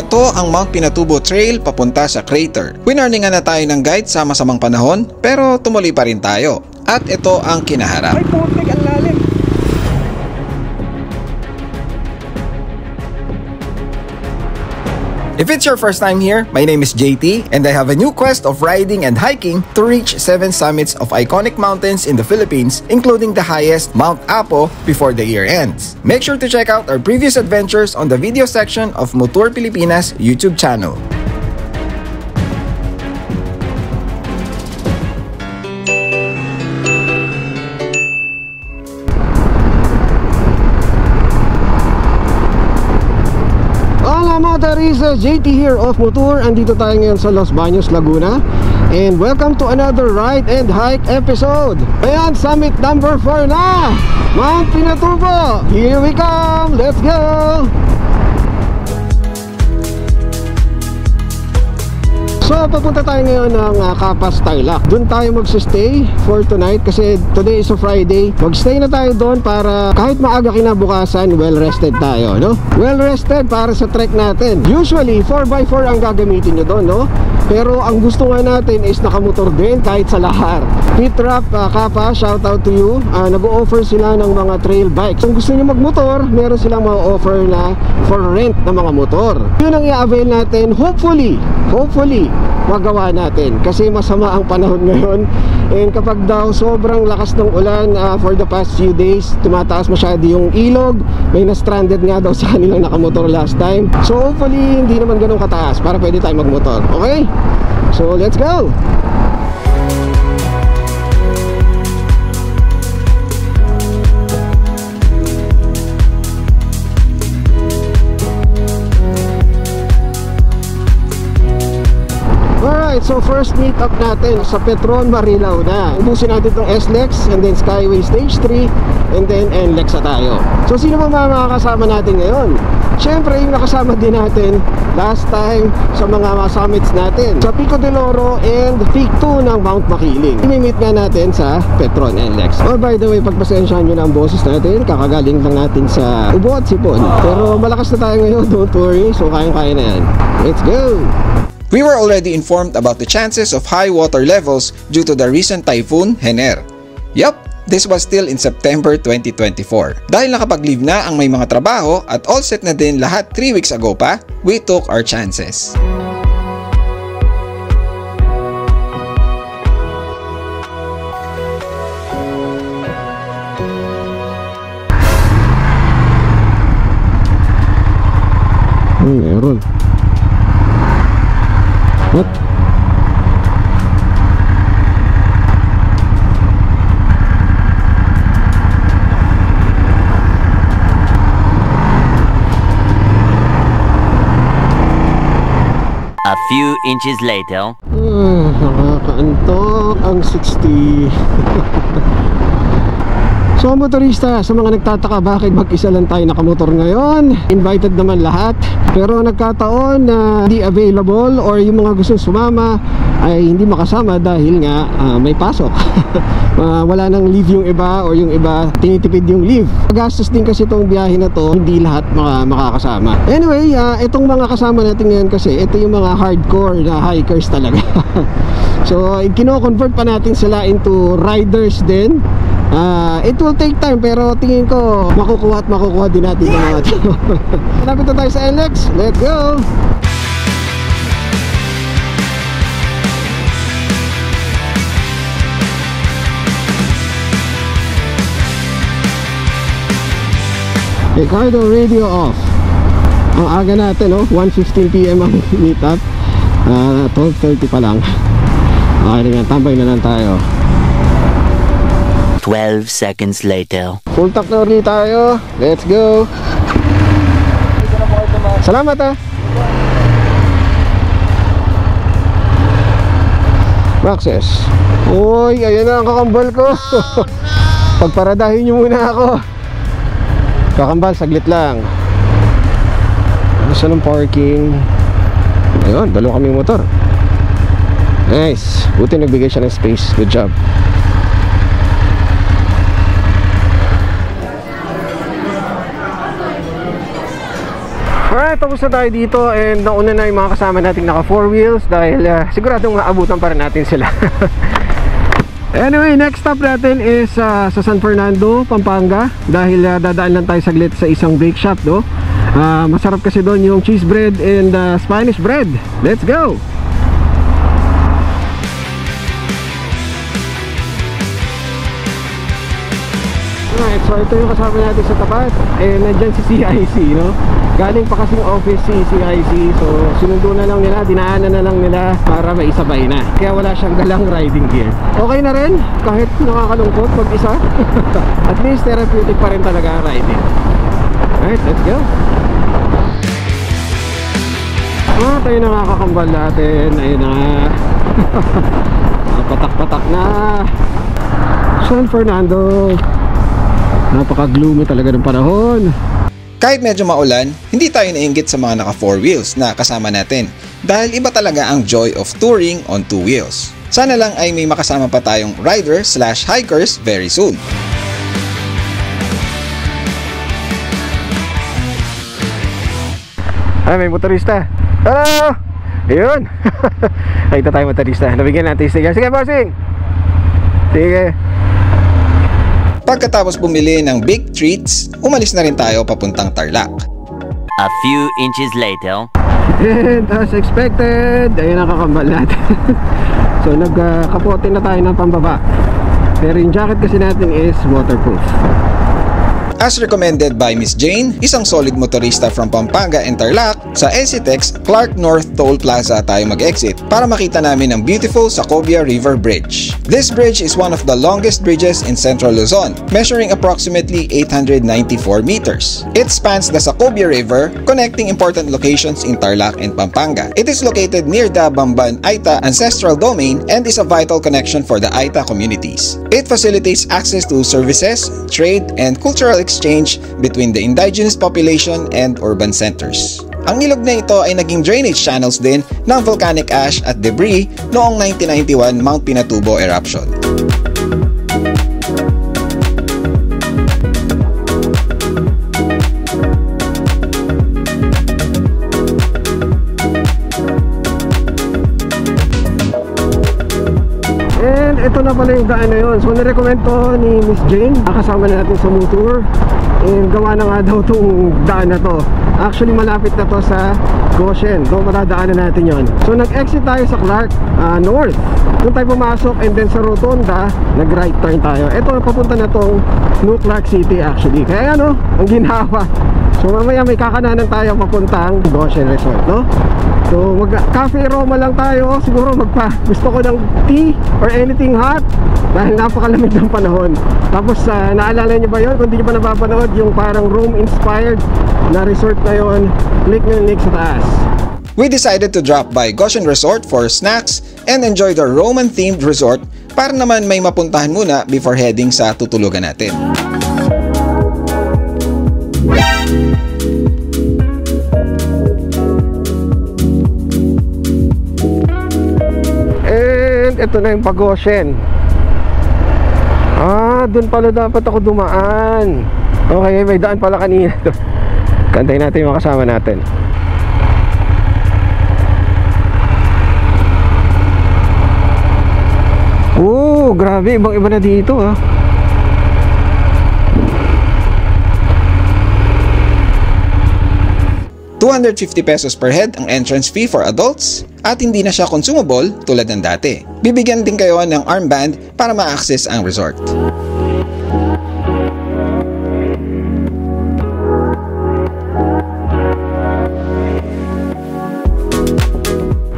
Ito ang Mount Pinatubo Trail papunta sa crater. Winarningan na tayo ng guide sa masamang panahon pero tumuloy pa rin tayo. At ito ang kinaharap. Ay, putik, ang lalim. If it's your first time here, my name is JT and I have a new quest of riding and hiking to reach 7 summits of iconic mountains in the Philippines, including the highest, Mount Apo, before the year ends. Make sure to check out our previous adventures on the video section of Motor Pilipinas YouTube channel. There is JT here of Motor. Andito tayo ngayon sa Los Baños, Laguna. And welcome to another ride and hike episode. Ayan, summit number 4 na, Mount Pinatubo. Here we come, let's go. So, papunta tayo ngayon ng Capas, Tarlac. Doon tayo magsistay for tonight kasi today is a Friday. Magstay na tayo doon para kahit maaga kinabukasan, well-rested tayo, no? Well-rested para sa trek natin. Usually, 4x4 ang gagamitin nyo doon, no? Pero ang gusto nga natin is nakamotor din kahit sa lahar. Pitrap, Capas, shout out to you. Nag-o-offer sila ng mga trail bikes. Kung gusto nyo magmotor, meron silang mga offer na for rent na mga motor. Yun ang i-avail natin. Hopefully magawa natin kasi masama ang panahon ngayon. And kapag daw sobrang lakas ng ulan for the past few days, tumataas masyado yung ilog, may na-stranded nga daw sa kanilang nakamotor last time. So hopefully hindi naman ganun kataas para pwede tayo magmotor. Okay? So let's go! So first meet up natin sa Petron, Marilao na. Ubusin natin itong SLEX and then Skyway Stage 3 and then NLEX na tayo. So sino ba makakasama natin ngayon? Siyempre yung nakasama din natin last time sa mga summits natin sa Pico del Oro and Peak 2 ng Mount Makiling. I-meet nga natin sa Petron NLEX. Oh, by the way, pagpasensyahan nyo na ang boses natin, kakagaling lang natin sa ubo at sipon. Pero malakas na tayo ngayon, don't worry. So kayang-kaya na yan. Let's go! We were already informed about the chances of high water levels due to the recent typhoon Hener. Yup, this was still in September 2024. Dahil nakapag-leave na ang may mga trabaho at all set na din lahat 3 weeks ago pa, we took our chances. Meron. What? A few inches later. Nakakaantok ang 60. So motorista, sa mga nagtataka bakit mag-isa lang tayo nakamotor ngayon, invited naman lahat. Pero nagkataon na hindi available or yung mga gustong sumama ay hindi makasama dahil nga may pasok. Wala nang leave yung iba or yung iba tinitipid yung leave. Gastos din kasi itong biyahe na to, hindi lahat makakasama. Anyway, itong mga kasama natin ngayon kasi ito yung mga hardcore na hikers talaga. So kino-convert pa natin sila into riders din. It will take time pero tingin ko makukuha din natin ng mga ito. Malapit na tayo sa NLEX. Let's go! Ricardo, radio off. Ang aga natin, no? 1:15 PM ang meet up. 12:30 pa lang. Okay na nga, tambay na lang tayo. 12 seconds later. Full tank na ulit tayo. Let's go. Salamat Maxes. Uy, ayan na ang kakambal ko. Pagparadahin nyo muna ako. Kakambal, saglit lang. Gusto ng parking. Ayun, dalawa kaming motor. Nice. Buti nagbigay siya ng space. Good job. Alright, tapos na tayo dito and nauna na yung mga kasama natin naka 4 wheels dahil siguradong maabutan pa rin natin sila. Anyway, next stop natin is sa San Fernando, Pampanga dahil dadaan lang tayo saglit sa isang bake shop, no? Masarap kasi doon yung cheese bread and Spanish bread. Let's go! Alright, so ito yung kasama natin sa tapat. Nandyan si CIC, no? Galing pa kasing office si CIC. So sinundo na lang nila, dinaanan na lang nila para maisabay na. Kaya wala siyang dalang riding gear. Okay na rin, kahit nakakalungkot mag-isa. At least therapeutic pa rin talaga ang riding. Alright, let's go. Tayo nakakakambal natin. Ayun na. Patak-patak na San Fernando. Napaka-gloomy talaga ng panahon. Kahit medyo maulan, hindi tayo nainggit sa mga naka 4 wheels na kasama natin dahil iba talaga ang joy of touring on 2 wheels. Sana lang ay may makasama pa tayong rider/hikers very soon. Ay, may motorista. Hello! Ayun. Nakita tayo motorista. Nabigyan natin. Sige, bossing! Sige. Pagkatapos bumili ng big treats, umalis na rin tayo papuntang Tarlac. A few inches later. And as expected, ayun ang kakambal natin. So nagkapote na tayo ng pambaba. Pero yung jacket kasi natin is waterproof. As recommended by Miss Jane, isang solid motorista from Pampanga and Tarlac, sa SCTEX Clark North Toll Plaza tayo mag-exit para makita namin ang beautiful Sacobia River Bridge. This bridge is one of the longest bridges in Central Luzon, measuring approximately 894 meters. It spans the Sacobia River, connecting important locations in Tarlac and Pampanga. It is located near the Bamban Aita Ancestral Domain and is a vital connection for the Aita communities. It facilitates access to services, trade, and cultural exchange between the indigenous population and urban centers. Ang ilog na ito ay naging drainage channels din ng volcanic ash at debris noong 1991 Mount Pinatubo eruption. And ito na pala yung daan na yun. So nirecommend to ni Miss Jane. Kasama na natin sa motor. And gawa na nga daw itong daan na to. Actually malapit na to sa Goshen. Doon matadaanan natin yon. So nag-exit tayo sa Clark North. Doon tayo pumasok and then sa Rotonda nag-right turn tayo. Ito papunta na tong New Clark City actually. Kaya ano, ang ginhawa. So mamaya may kakananan tayo papuntang Goshen Resort, no? So mag-cafe Roma lang tayo. Siguro gusto ko ng tea or anything hot dahil napakalamig ng panahon. Tapos naalala niyo ba yun? Kung hindi niyo pa napapanood yung parang Rome inspired na resort na yun, click nyo yung link sa taas. We decided to drop by Goshen Resort for snacks and enjoy the Roman themed resort para naman may mapuntahan muna before heading sa tutulugan natin. And ito na yung Pag-Goshen. Doon pala dapat ako dumaan. Okay, may daan pala kanina. Kantayin natin yung kasama natin. Grabe, ibang iba na dito ha. ₱250 per head ang entrance fee for adults at hindi na siya consumable tulad ng dati. Bibigyan din kayo ng armband para ma-access ang resort.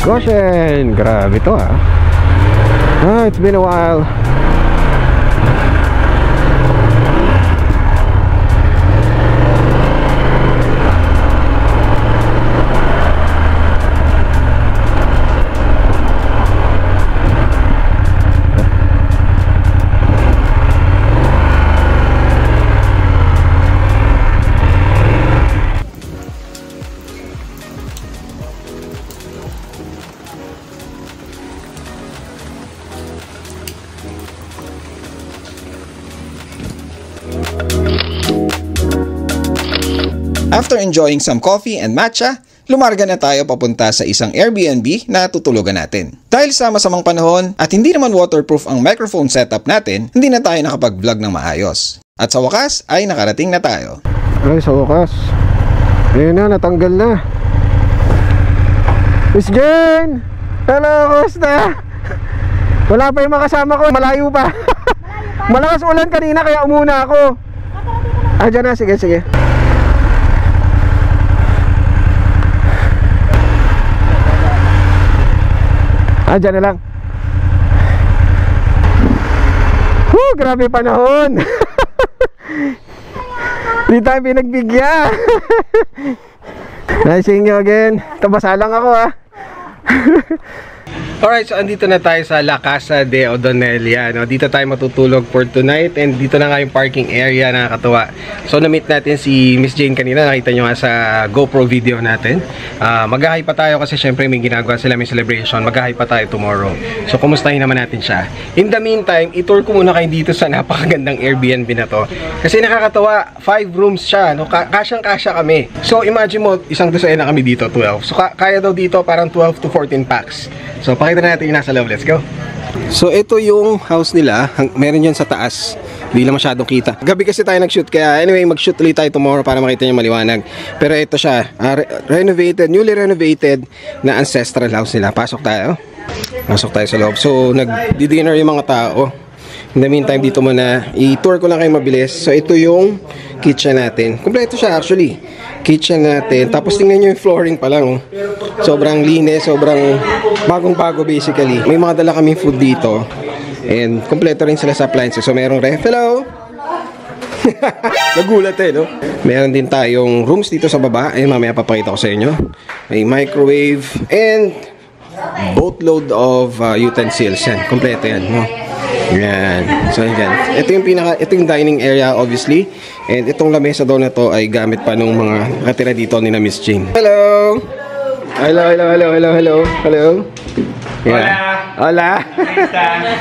Goshen, grabe to ha. It's been a while. After enjoying some coffee and matcha, lumarga na tayo papunta sa isang Airbnb na tutulugan natin. Dahil sa masamang panahon at hindi naman waterproof ang microphone setup natin, hindi na tayo nakapag-vlog ng maayos. At sa wakas ay nakarating na tayo. Ay, sa wakas. Ayun na, natanggal na. Miss Jane! Hello, kumusta? Wala pa yung makasama ko, malayo pa. Malakas ulan kanina kaya umuna ako. Dyan na, sige, sige. Dyan na lang. Grabe panahon. Di tayo pinagbigyan. Nice seeing you again. Tabasa lang ako ha. Alright, so andito na tayo sa La Casa de O'Donnell, no? Dito tayo matutulog for tonight. And dito na nga yung parking area, nakakatuwa. So na-meet natin si Miss Jane kanina. Nakita nyo nga sa GoPro video natin. Mag-hi pa tayo kasi syempre may ginagawa sila, may celebration. Mag-hi pa tayo tomorrow. So kumustahin naman natin siya. In the meantime, itour ko muna kayo dito sa napakagandang Airbnb na to. Kasi nakakatawa, 5 rooms siya, no? Kasyang-kasya kami. So imagine mo, isang dosena kami dito, 12. So kaya daw dito parang 12 to 14 packs. So pakita na natin yung nasa loob. Let's go. So ito yung house nila. Meron yan sa taas. Hindi lang masyadong kita. Gabi kasi tayo nag-shoot. Kaya anyway, mag-shoot ulit tayo tomorrow para makita nyo maliwanag. Pero ito siya. Renovated, newly renovated na ancestral house nila. Pasok tayo. Pasok tayo sa loob. So nag-dinner yung mga tao. In the meantime, dito muna i-tour ko lang kayo mabilis. So ito yung kitchen natin. Kompleto siya actually. Kitchen natin. Tapos tingnan nyo yung flooring pa lang. Oh. Sobrang linis, sobrang bagong-bago basically. May mga dala kaming food dito. And kompleto rin sila sa appliances. So merong ref. Hello! Nagulat no? Meron din tayong rooms dito sa baba. Ayun, mamaya papakita ko sa inyo. May microwave and boatload of utensils. Yan, kompleto yan. No? Yan. So yan. Ito yung dining area obviously. And itong lamesa daw na to ay gamit pa nung mga nakatira dito ni na Miss Jane. Hello. Hello. Yeah. Hola.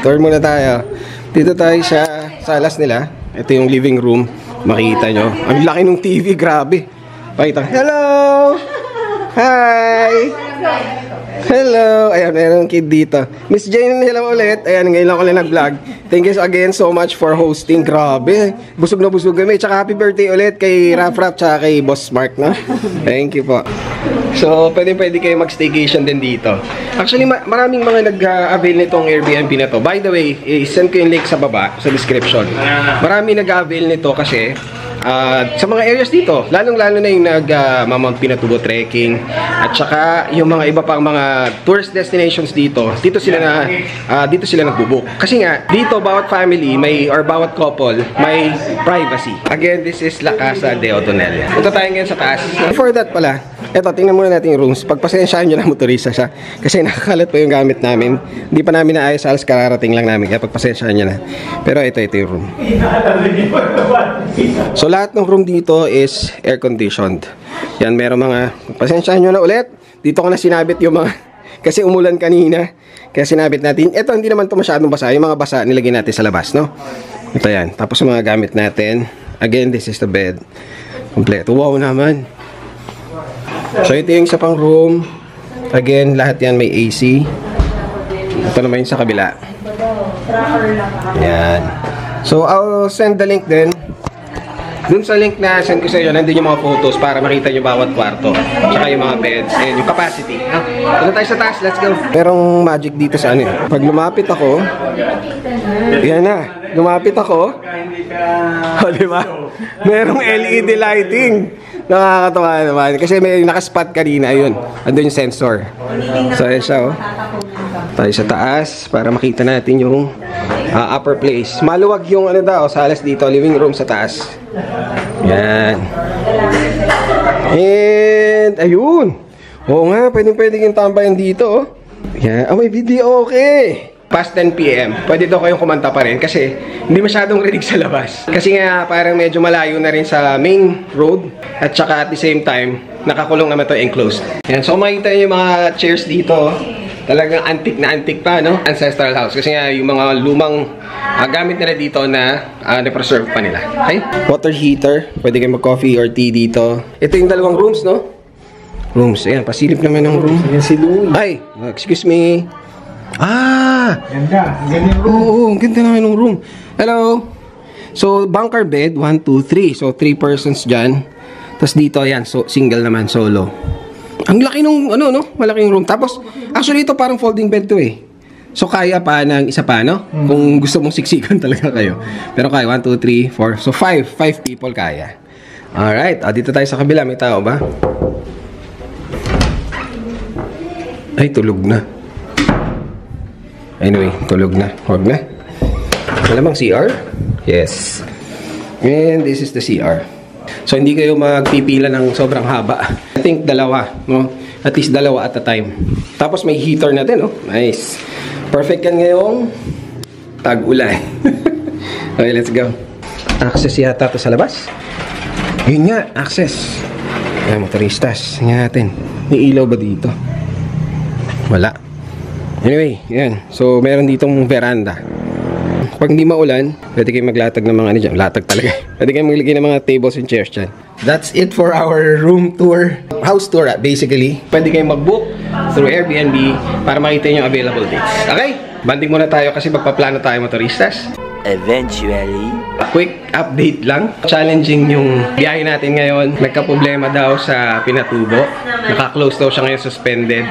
Tour muna tayo. Dito tayo sa salas nila. Ito yung living room. Makita nyo. Ang laki ng TV, grabe. Pakita. Hello. Hi. Hello! Ayan, mayroong kid dito. Miss Jane, hello ulit. Ayan, ngayon lang ako nag-vlog. Thank you again so much for hosting. Grabe. Busog na busog kami. Tsaka happy birthday ulit kay Raf tsaka kay Boss Mark, no? Thank you po. So, pwede kayo mag-staycation din dito. Actually, maraming mga nag-avail nitong Airbnb na to. By the way, send ko yung link sa baba, sa description. Maraming nag-avail nito kasi sa mga areas dito, lalong-lalo na yung Mount Pinatubo trekking at saka yung mga iba pang mga tourist destinations dito sila nagbo-book. Kasi nga, dito bawat family or bawat couple may privacy. Again, this is La Casa de O'Donnell. Punta tayo ngayon sa taas. Before that pala, eto, tingnan muna natin yung rooms. Pagpasensyahan nyo na motorista siya kasi nakakalat pa yung gamit namin. Hindi pa namin naayos, halos kararating lang namin. Kaya pagpasensyahan nyo na. Pero ito yung room. So lahat ng room dito is air conditioned. Yan, meron mga, pasensyahan nyo na ulit. Dito ko na sinabit yung mga, kasi umulan kanina. Kaya sinabit natin. Ito, hindi naman ito masyadong basa. Yung mga basa, nilagay natin sa labas, no? Ito yan. Tapos yung mga gamit natin. Again, this is the bed. Kompleto. Wow naman. So ito yung isa pang room. Again, lahat yan may AC. Ito naman yung sa kabila. Yan. So I'll send the link din. Dun sa link na send ko sa inyo, nandun yung mga photos para makita nyo bawat kwarto. Tsaka yung mga beds and yung capacity. Punta tayo sa taas, let's go. Merong magic dito sa ano. Pag lumapit ako, yan na. Lumapit ako. O, diba? Merong LED lighting. Nakakatawa naman. Kasi may nakaspot kanina. Ayun. Andun yung sensor. So, ayan siya, oh. Tayo sa taas para makita natin yung upper place. Maluwag yung ano daw, salas dito. Living room sa taas. Yan. And, ayun. Oo nga, pwedeng yung tambayan dito, oh. Yan. Oh, may video, okay. Past 10 PM, pwede daw kayong kumanta pa rin kasi hindi masyadong rinig sa labas. Kasi nga parang medyo malayo na rin sa main road at saka at the same time, nakakulong naman ito enclosed. Yan, so makikita nyo yung mga chairs dito. Talagang antique na antique pa, no? Ancestral house. Kasi nga, yung mga lumang gamit nila dito na na-preserve pa nila. Okay? Water heater. Pwede kayo mag-coffee or tea dito. Ito yung dalawang rooms, no? Rooms. Ayan, pasilip naman ng room. Ayan si Louie. Ay, excuse me. Ganda. Ganda yung room. Oo, ganda naman ng room. Hello. So, bunker bed, 1, 2, 3. So, 3 persons dyan. Tapos dito, ayan, so, single naman, solo. Ang laki nung, ano, no? Malaking room. Tapos, actually, ito parang folding bed to eh. So, kaya pa ng isa pa, no? Kung gusto mong siksikan talaga kayo. Pero kaya, 1, 2, 3, 4. So, 5 people kaya. Alright. Dito tayo sa kabila. May tao ba? Ay, tulog na. Anyway, tulog na. Huwag na. Malamang CR? Yes. And this is the CR. So, hindi kayo magpipila ng sobrang haba. I think dalawa, no? At least dalawa at a time. Tapos may heater na din, no? Nice. Perfect yan ngayong tag-ulan. Okay, let's go. Access yata to sa labas. Yun nga, access. Ay, motoristas. Tingnan natin. May ilaw ba dito? Wala. Anyway, yan. So, meron ditong veranda. Pag hindi maulan, pwede kayo maglatag ng mga ano dyan. Latag talaga. Pwede kayo maglagay ng mga tables and chairs dyan. That's it for our room tour. House tour, basically. Pwede kayo mag-book through Airbnb para makita yung available dates. Okay? Banding muna tayo kasi magpaplano tayo, motoristas. Eventually. A quick update lang. Challenging yung biyahe natin ngayon. Nagka-problema daw sa Pinatubo. Naka-close daw siya ngayon, suspended.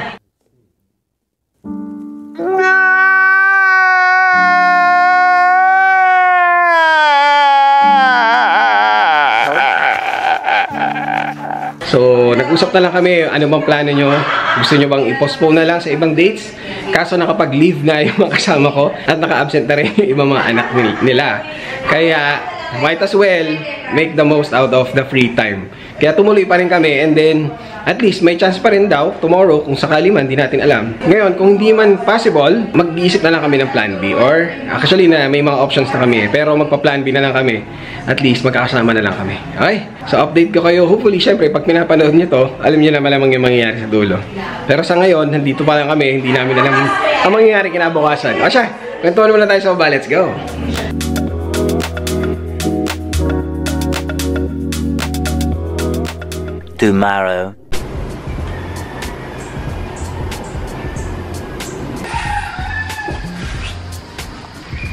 So, nag-usap na lang kami, ano bang plano nyo? Gusto nyo bang i-postpone na lang sa ibang dates? Kaso nakapag-leave na yung mga kasama ko at naka-absent na rin yung ibang mga anak nila. Kaya, might as well make the most out of the free time. Kaya tumuloy pa rin kami and then, at least may chance pa rin daw tomorrow kung sakali man, di natin alam. Ngayon, kung di man possible, mag-iisip na lang kami ng plan B or actually na may mga options na kami pero magpa-plan B na lang kami. At least magkakasama na lang kami. Okay? So update ko kayo. Hopefully, syempre, pag pinapanood nyo to, alam nyo na malamang yung mangyayari sa dulo. Pero sa ngayon, nandito pa lang kami, hindi namin alam ang mangyayari kinabukasan. O siya, kwentuhan muna tayo sa baba. Let's go! Tomorrow.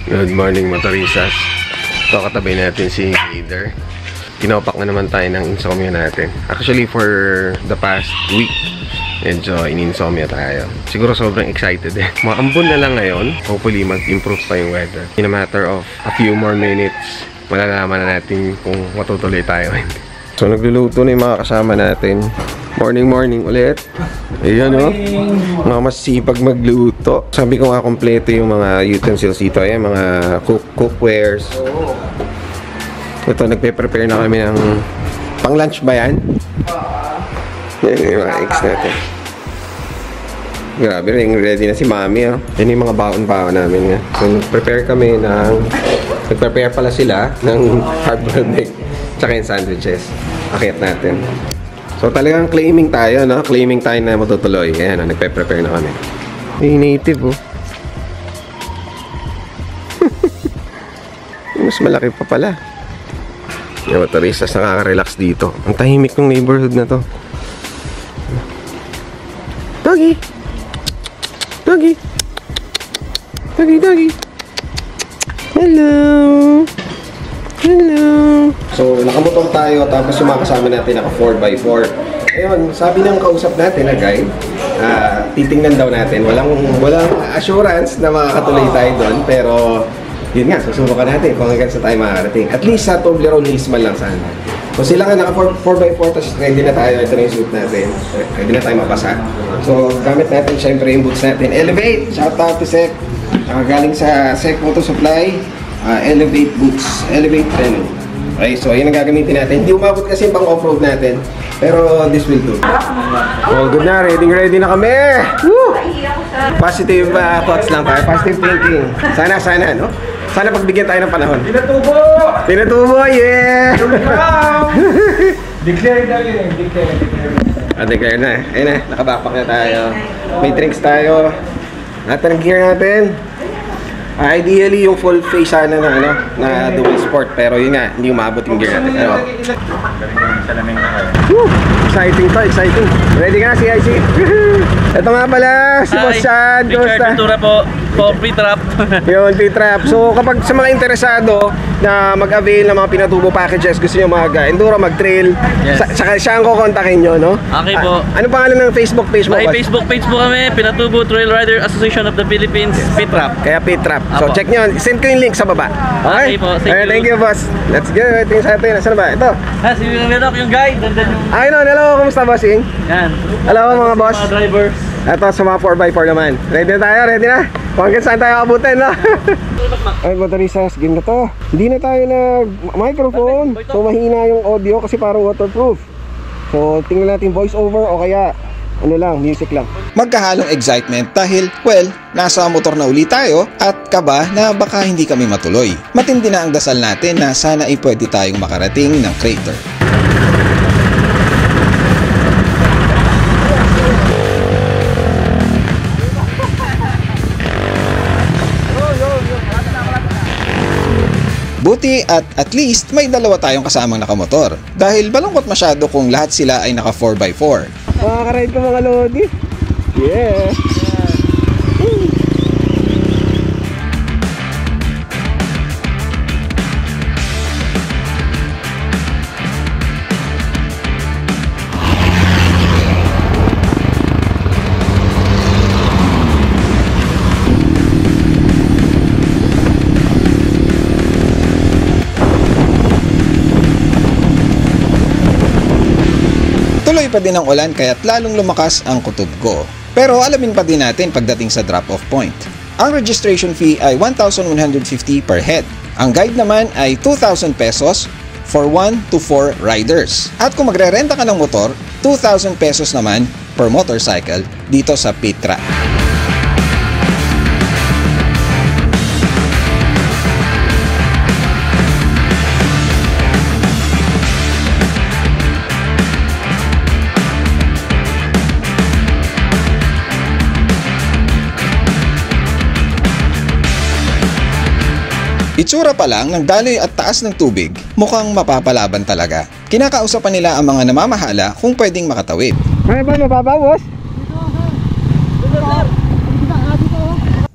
Good morning, motoristas. Ito, katabi natin si Leader. Kinopak na naman tayo ng insomnia natin. Actually, for the past week, medyo in-insomnia tayo. Siguro sobrang excited eh. Maambon na lang ngayon. Hopefully, mag-improve pa yung weather. In a matter of a few more minutes, malalaman na natin kung matutuloy tayo. So, nagluluto na yung mga kasama natin. Morning, morning ulit. Ayan, o. Mga masipag magluto. Sabi ko nga, kompleto yung mga utensils dito. Ayan, mga cookwares. Ito, nagpe-prepare na kami ng pang-lunch ba yan? Ayan yung mga eggs natin. Grabe, ready na si Mami, oh. Yan yung mga baon-baon namin. So, nag-prepare kami ng... Nag-prepare pala sila ng hard-boiled egg. Tsaka yung sandwiches. Akit natin. So, talagang claiming tayo, no? Claiming tayo na matutuloy. Ayan, oh, nagpe-prepare na kami. May native, oh. Mas malaki pa pala. Yung motoristas nakaka-relax dito. Ang tahimik ng neighborhood na to. Doggy! Doggy! Doggy, doggy! Hello! Hello! So, nakamotor tayo, tapos yung mga kasama natin naka 4x4. Ayun, sabi ng kausap natin na guide, titingnan daw natin. Walang assurance na makakatuloy tayo doon, pero yun nga, susubukan natin kung hanggang sa tayo makakarating. At least sa Toblerone Hills man lang sana. So, sila nga naka 4x4, tapos ready na tayo. Ito na yung suit natin. Ready na tayo mapasa. So, gamit natin syempre yung boots natin. Elevate! Shout out to Sec. Galing sa Sec Moto Supply. Elevate boots. Elevate training. Okay, so yun ang gagamitin natin. Hindi umabot kasi pang off-road natin. Pero this will do. Oh, good na. Ready na kami! Woo! Positive thoughts lang tayo. Positive thinking. Sana, no? Sana pagbigyan tayo ng panahon. Pinatubo! Pinatubo, yeah! Declare daw yun eh. Declare. declare na. Ayun na, nakabackpack na tayo. May drinks tayo. Lahat ng gear natin. Ideally, yung full face sana na, na dual sport. Pero yun nga, hindi umabot yung gear natin. Ano? Exciting to, exciting. Ready ka na, CIC? Ito nga pala, si Boss Chad. Richard Ventura po, P-Trap. Yun, P-Trap. So, kapag sa mga interesado na mag-avail ng mga pinatubo packages, gusto nyo mag-enduro, mag-trail, Yes. saka siya ang kukontakin nyo, no? Okay po. Ano pangalan ng Facebook page mo? May Facebook page po kami, Pinatubo Trail Rider Association of the Philippines, P-Trap. Kaya P-Trap. So, Apo. check nyo. Send ko yung link sa baba. Okay po, thank you. Thank you, boss. Let's go. Tingin sa atin. Nasaan na ba? Ito. Ha, si Menok yung guide, nandun yung... Ay, no. Hello. Kumusta, bossing? Yan. Hello, mga boss. Mga drivers. Ito sa mga 4x4 naman. Ready na tayo? Ready na? Hanggang saan tayo abutin, no? Ay, motoristas, game na to. Hindi na tayo nag-microphone. So, mahina yung audio kasi parang waterproof. So, tingnan natin voice over o kaya ano lang, music lang. Magkahalong excitement dahil, well, nasa motor na uli tayo at kaba na baka hindi kami matuloy. Matindi na ang dasal natin na sana ay pwede tayong makarating ng crater. Buti at least may dalawa tayong kasamang nakamotor dahil balungkot masyado kung lahat sila ay naka 4x4. Makaka-ride ko mga lodi. Yeah. Tuloy pa din ang ulan kaya't lalong lumakas ang kutob ko. Pero alamin pa din natin pagdating sa drop-off point. Ang registration fee ay 1,150 per head. Ang guide naman ay 2,000 pesos for 1 to 4 riders. At kung magre-renta ka ng motor, 2,000 pesos naman per motorcycle dito sa P-Trap. Itsura pa lang ng daloy at taas ng tubig, mukhang mapapalaban talaga. Kinakausapan nila ang mga namamahala kung pwedeng makatawid. Kaya ba mababa, boss?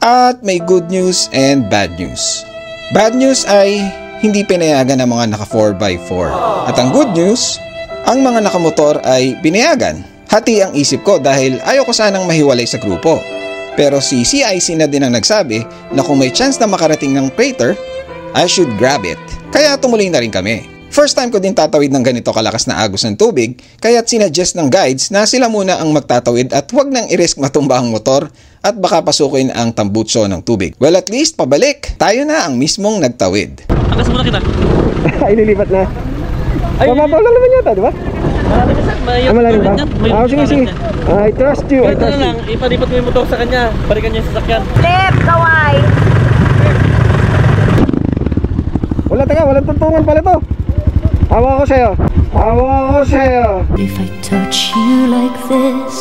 At may good news and bad news. Bad news ay hindi pinayagan ng mga naka 4x4. At ang good news, ang mga nakamotor ay pinayagan. Hati ang isip ko dahil ayoko sanang mahiwalay sa grupo. Pero si CIC na din ang nagsabi na kung may chance na makarating ng crater, I should grab it. Kaya tumuloy na rin kami. First time ko din tatawid ng ganito kalakas na agos ng tubig, kaya't sinuggest ng guides na sila muna ang magtatawid at huwag nang i-risk matumba ang motor at baka pasukin ang tambutso ng tubig. Well, at least pabalik. Tayo na ang mismong nagtawid. Agas muna kita. Ay, nilipat na. Mababaw lang naman yata, di ba? Marami kasi, may Malalim ba? Sige, sige. I trust you, I Ito trust na you. lang, ipalipat mo yung motor sa kanya, balikan niya yung sasakyan. Flip, kaway. Wala, taga, walang tuntungan pala to. Hawa ko sa'yo. Hawa ko sa'yo. If I touch you like this,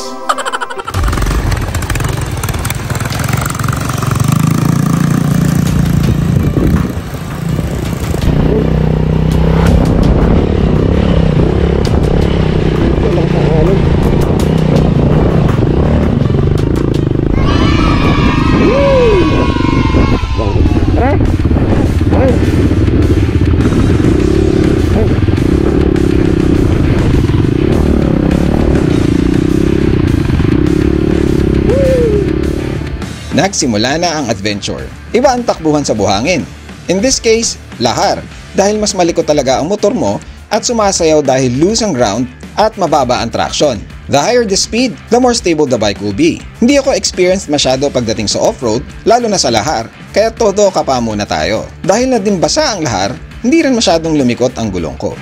Tara. Ay. Nagsimula na ang adventure. Iba ang takbuhan sa buhangin. In this case, lahar. Dahil mas malikot talaga ang motor mo at sumasayaw dahil loose ang ground at mababa ang traction. The higher the speed, the more stable the bike will be. Hindi ako experienced masyado pagdating sa off-road, lalo na sa lahar, kaya todo kapa muna tayo. Dahil na din basa ang lahar, hindi rin masyadong lumikot ang gulong ko.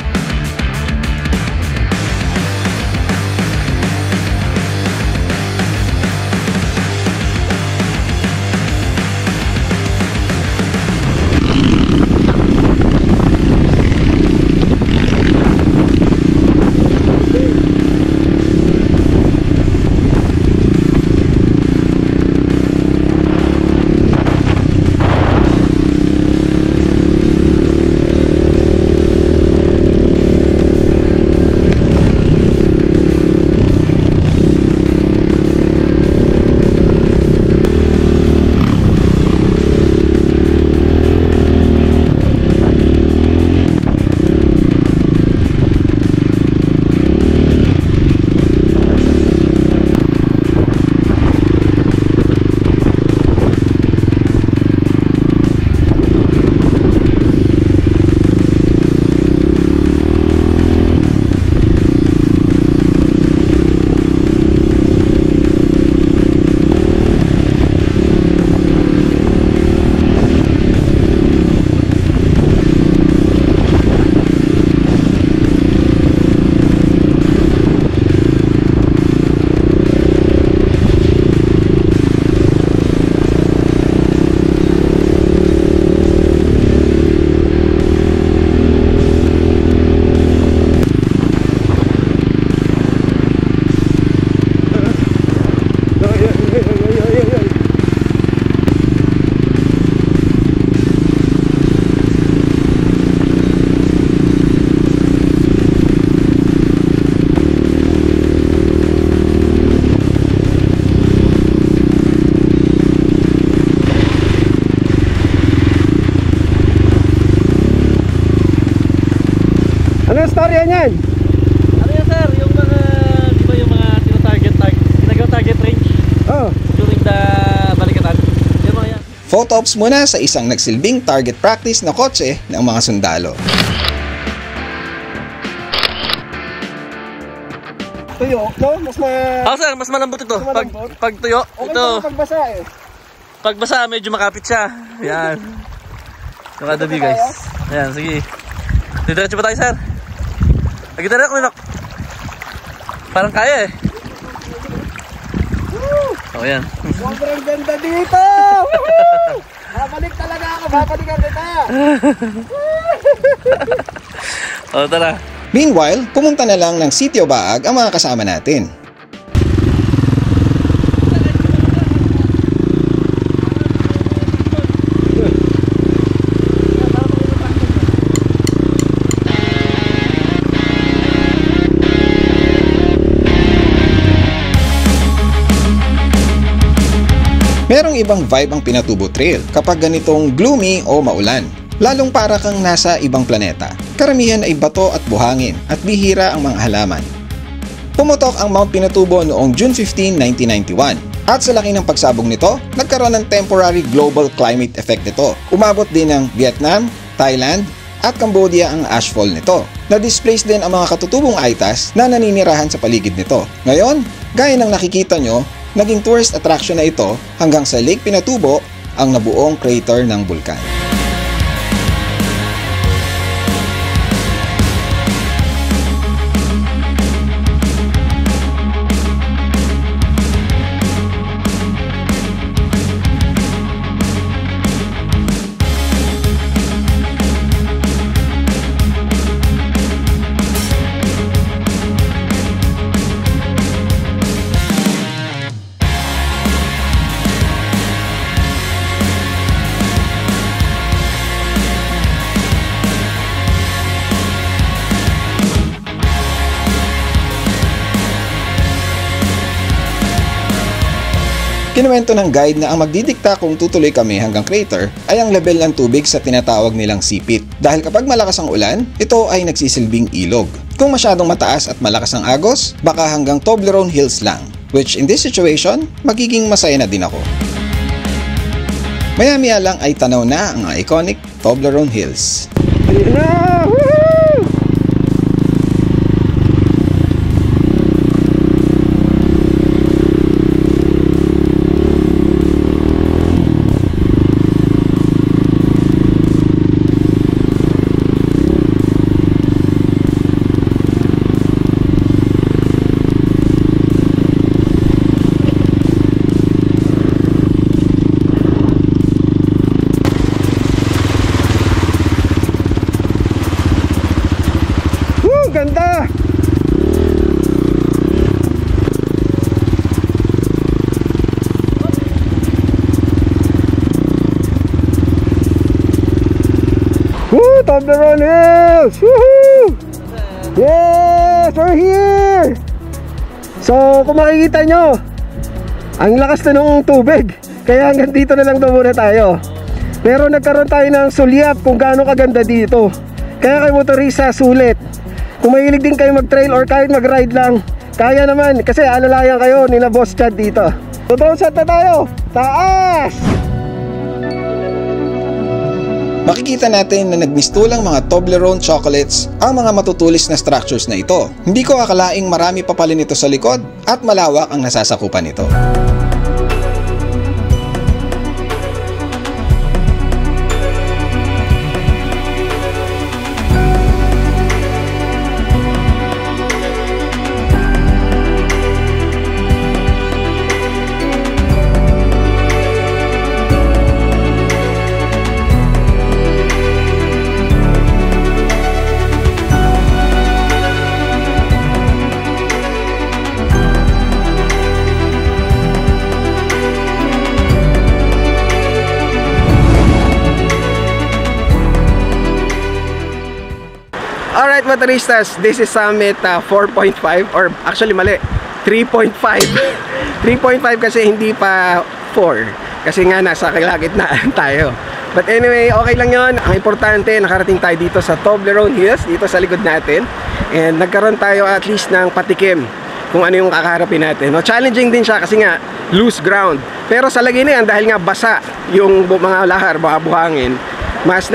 Photo ops muna sa isang nagsilbing target practice na kotse ng mga sundalo. Tuyo, no? Sir, mas malambot ito. Pag tuyo, Okay ito. pagbasa eh. Pag basa, medyo makapit siya. Yan. Nakadabi guys. Ayan, sige. Diretso ba tayo, sir? Lagi tayo, Kunok. Parang kaya eh. Oh, yan. Sobrang ganda dito! Babalik talaga ako, babalikan kita! Oh, tara. Meanwhile, pumunta na lang ng Sitio Baag ang mga kasama natin. Merong ibang vibe ang Pinatubo Trail kapag ganitong gloomy o maulan. Lalong para kang nasa ibang planeta. Karamihan ay bato at buhangin at bihira ang mga halaman. Pumutok ang Mount Pinatubo noong June 15, 1991. At sa laki ng pagsabog nito, nagkaroon ng temporary global climate effect nito. Umabot din ng Vietnam, Thailand, at Cambodia ang ashfall nito. Na-displace din ang mga katutubong Aitas na naninirahan sa paligid nito. Ngayon, gaya ng nakikita nyo, naging tourist attraction na ito hanggang sa Lake Pinatubo, ang nabuong crater ng bulkan. Kinuwento ng guide na ang magdidikta kung tutuloy kami hanggang crater ay ang level ng tubig sa tinatawag nilang sipit. Dahil kapag malakas ang ulan, ito ay nagsisilbing ilog. Kung masyadong mataas at malakas ang agos, baka hanggang Toblerone Hills lang. Which in this situation, magiging masaya na din ako. Maya-maya lang ay tanaw na ang iconic Toblerone Hills. Ayun na! Ganda! Woo! Toblerone Hills! Woohoo! Yes! We're here! So, kung makikita nyo, ang lakas na ng tubig. Kaya hanggang dito na lang daw muna tayo. Pero nagkaroon tayo ng sulyap kung gaano kaganda dito. Kaya kayo motorista, sulit. Kung mahilig din kayo mag-trail or kahit mag-ride lang, kaya naman kasi alalayan kayo nila Boss Chad dito. So drone shot na tayo! Taas! Makikita natin na nagmistulang mga Toblerone chocolates ang mga matutulis na structures na ito. Hindi ko akalaing marami pa pala nito sa likod at malawak ang nasasakupan nito. Alright motoristas, this is summit 4.5 or actually mali, 3.5 3.5 kasi hindi pa 4 kasi nga nasa kalagitnaan tayo. But anyway, okay lang yon. Ang importante, nakarating tayo dito sa Toblerone Hills, dito sa likod natin. And nagkaroon tayo at least ng patikim kung ano yung kakaharapin natin, no? Challenging din siya kasi nga loose ground. Pero sa lagay na yan, dahil nga basa yung mga lahar, mga buhangin, mas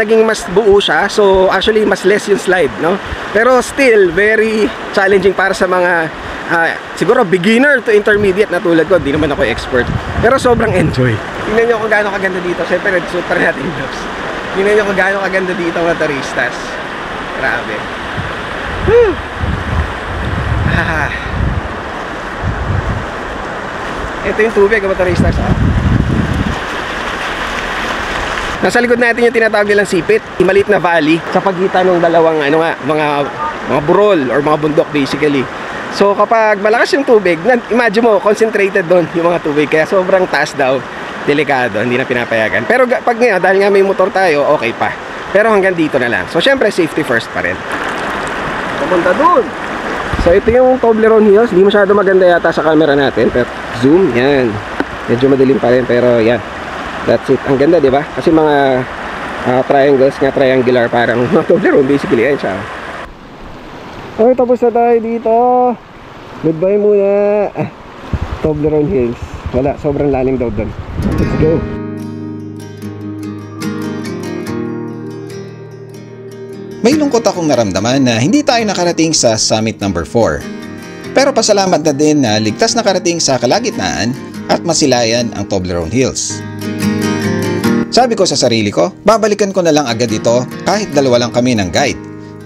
buo siya. So actually mas less yung slide, no? Pero still very challenging para sa mga siguro beginner to intermediate na tulad ko. Di naman ako expert, pero sobrang enjoy. Tingnan nyo kung gaano kaganda dito. Siyempre nagsuot pa rin natin yung gloves. Tingnan nyo kung gaano kaganda dito mga turistas. Grabe. Woo! Ito yung tubig mga turistas. Nasa likod natin yung tinatawag nilang sipit, maliit na valley sa pagitan ng dalawang mga burol or mga bundok basically. So kapag malakas yung tubig, imagine mo concentrated doon yung mga tubig, kaya sobrang taas daw, delikado, hindi na pinapayagan. Pero pag ngayon, dahil nga may motor tayo, okay pa. Pero hanggang dito na lang. So syempre safety first pa rin. Pupunta doon. So ito yung Toblerone Hills. Hindi masyado maganda yata sa camera natin, pero zoom, yan. Medyo madilim pa rin, pero yan. That's it. Ang ganda, di ba? Kasi mga triangles nga, triangular, parang mga Toblerone basically. Ayan siya. Okay, tapos na tayo dito. Goodbye muna. Toblerone Hills. Wala, sobrang lalim daw doon. Let's go. May lungkot akong naramdaman na hindi tayo nakarating sa summit number 4. Pero pasalamat na din na ligtas nakarating sa kalagitnaan at masilayan ang Toblerone Hills. Sabi ko sa sarili ko, babalikan ko na lang agad ito kahit dalawa lang kami ng guide.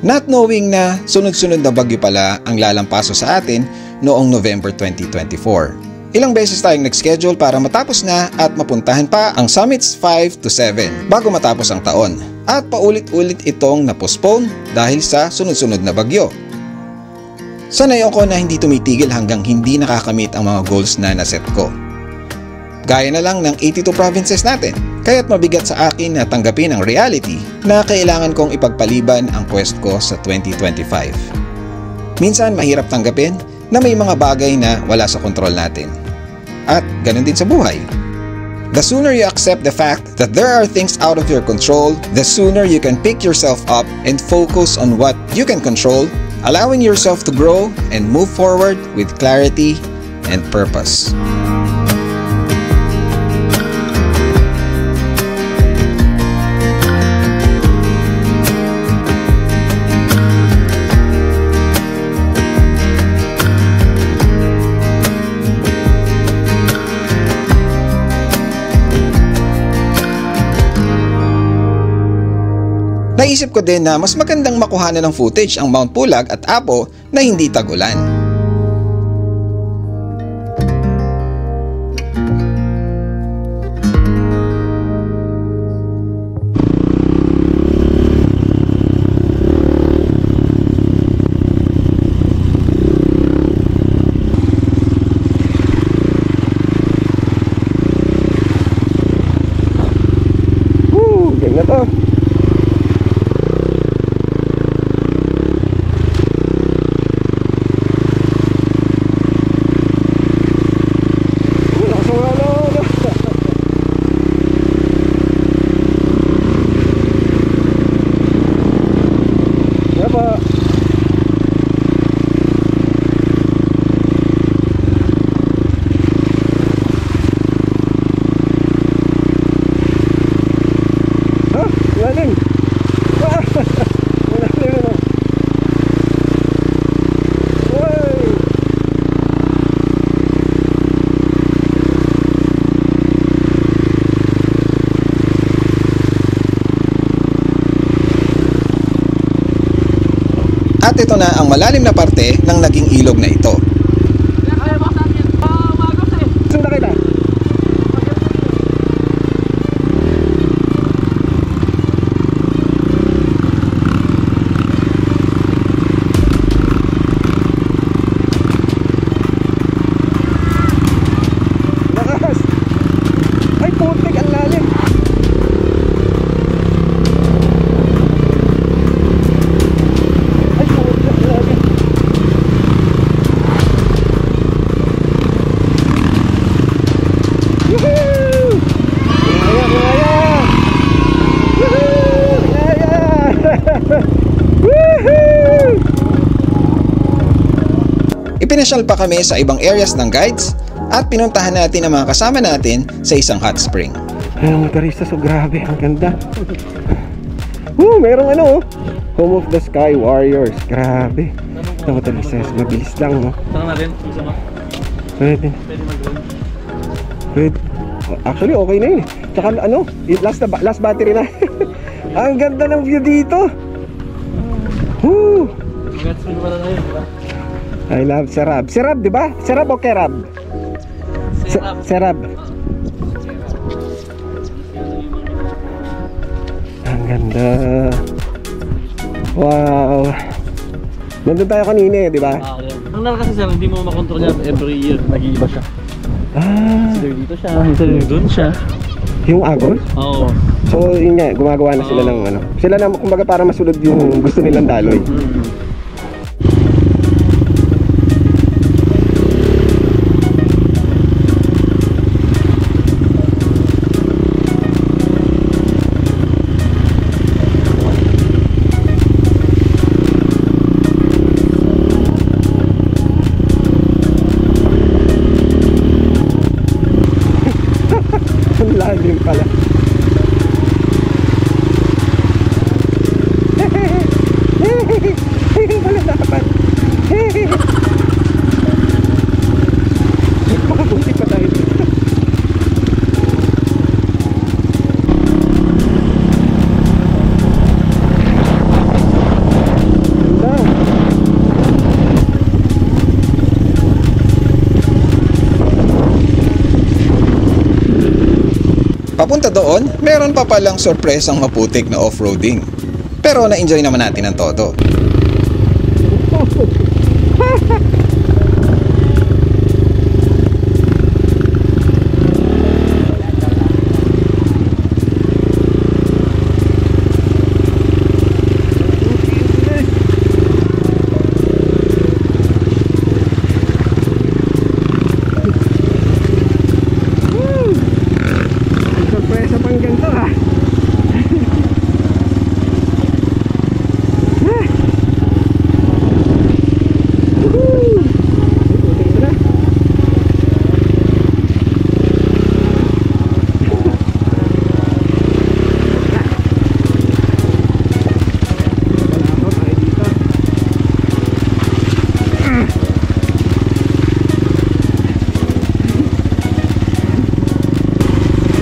Not knowing na sunod-sunod na bagyo pala ang lalampaso sa atin noong November 2024. Ilang beses tayong nag-schedule para matapos na at mapuntahan pa ang summits 5 to 7 bago matapos ang taon. At paulit-ulit itong na-postpone dahil sa sunod-sunod na bagyo. Sanay ako na hindi tumitigil hanggang hindi nakakamit ang mga goals na naset ko. Gaya na lang ng 82 provinces natin, kaya't mabigat sa akin na tanggapin ang reality na kailangan kong ipagpaliban ang quest ko sa 2025. Minsan mahirap tanggapin na may mga bagay na wala sa kontrol natin. At ganun din sa buhay. The sooner you accept the fact that there are things out of your control, the sooner you can pick yourself up and focus on what you can control, allowing yourself to grow and move forward with clarity and purpose. Naisip ko din na mas magandang makuhanan ng footage ang Mount Pulag at Apo na hindi tag-ulan. Ganda to. At ito na ang malalim na parte ng naging ilog na ito. Sunda kita. Lakas. Ay, putik, ang lalim. Ipinasyal pa kami sa ibang areas ng guides at pinuntahan natin ang mga kasama natin sa isang hot spring. Ayun, motorista, so grabe, ang ganda. Merong ano, Home of the Sky Warriors. Grabe. Ito motorista, mabilis lang, no? Tanong natin, isa mo. Pwede. Pwede. Actually, okay na yun. Tsaka ano, last battery na. Ang ganda ng view dito. Woo! I love Serab. Serab, di ba? Serab o Kerab? Serab. Ang ganda. Wow. Nandun tayo kanina, di ba? Ang laro kasi sir, hindi mo makontrol yan every year. Nag-iiba siya. Minsan dito siya, minsan doon siya. Yung Agos? Oo. So yun nga, gumagawa na sila ng ano. Sila na kumbaga para masunod yung gusto nilang daloy. Ang lalim pala. Wala dapat. Makabuti pa tayo dito. Papunta doon, meron pa palang sorpresang maputik na off-roading. Pero na-enjoy naman natin ang todo. Sorpresa pang ganito ha.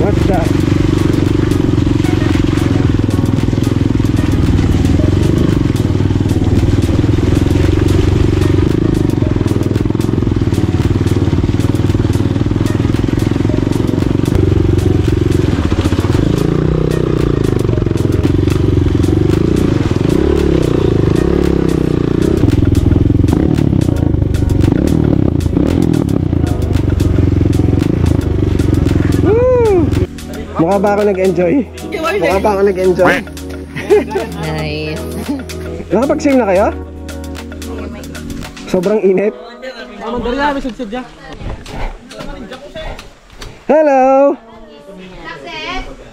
What's that? Mukha ba ako nag-enjoy? Mukha ba ako nag-enjoy? Nice. Nakapag-save na kayo? Sobrang init. Hello!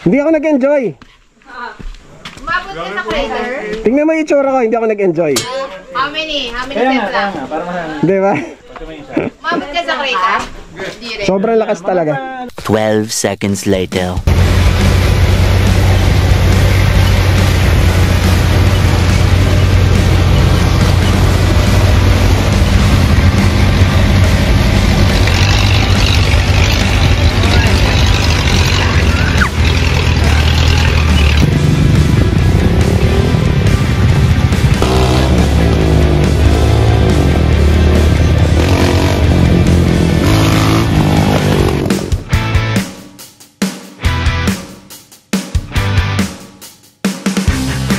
Hindi ako nag-enjoy. Umabot ka sa crater? Tingnan mo yung itsura ko, hindi ako nag-enjoy. How many? How many steps lang? Di ba? Umabot ka sa crater? Hindi rin. Sobrang lakas talaga. 12 seconds later.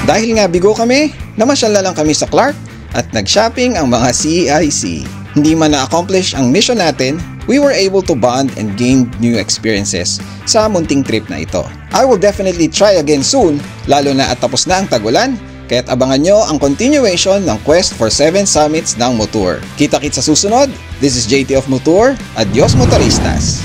Dahil nga bigo kami, namasyal na lang kami sa Clark at nag-shopping ang mga CIC. Hindi man na-accomplish ang mission natin, we were able to bond and gain new experiences sa munting trip na ito. I will definitely try again soon, lalo na at tapos na ang tag-ulan, kaya't abangan nyo ang continuation ng quest for 7 summits ng Motour. Kita-kits sa susunod, this is JT of Motour, adios motoristas!